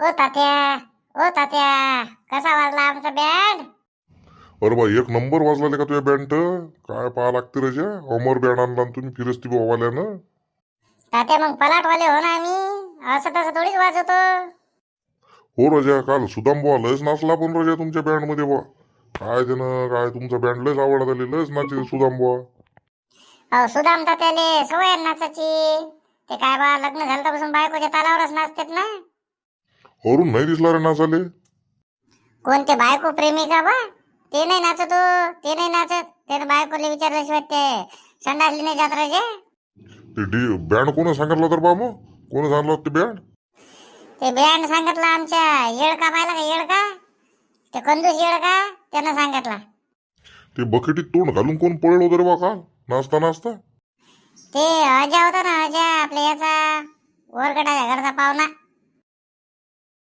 ओ तात्या, ओ तात्या, कसा वाजला आमचा बँड? अरे बा एक नंबर वाजला का तुझ्या बँड? काय पाहा लागते राजा, अमर बँड आणला ना तुम्ही फिरस्ती भावाल्यानं. तात्या मग पलाटवाले हो ना आम्ही, असं तसं थोडीच वाजवतो. हो राजा, काल सुदाम बुवा लयच नाचला पण राजा तुमच्या बँड मध्ये बुवा. काय त्यानं काय तुमचा बँड लयच आवडत आली, लयच नाचे सुदाम बुवा. अहो सुदाम तात्याले सवय आहे नाचाची. ते काय बा लग्न झालं पासून बायकोच्या तालावरच नाचतात ना. वरून नाही दिसला रे नाचाले. कोणते बायको प्रेमी का बा? ते नाही नाचत हो, ते नाही नाचत. त्यानं बायकोले विचारल्याशिवाय ते संडासली नाही जात राजे. ते बँड कोण सांगितलं तर बा, मग कोण सांगितलं होतं ते बँड? ते बँड सांगितलं आमच्या येडका पाहिला का येडका, ते कंजूस येडका, त्यानं सांगितला. ते बकेटीत तोंड घालून कोण पळलं होतं रे बा काल नाचता नाचता? ते अजा होता ना, अजा आपल्या याचा वरगडाच्या घरचा पाहुणा.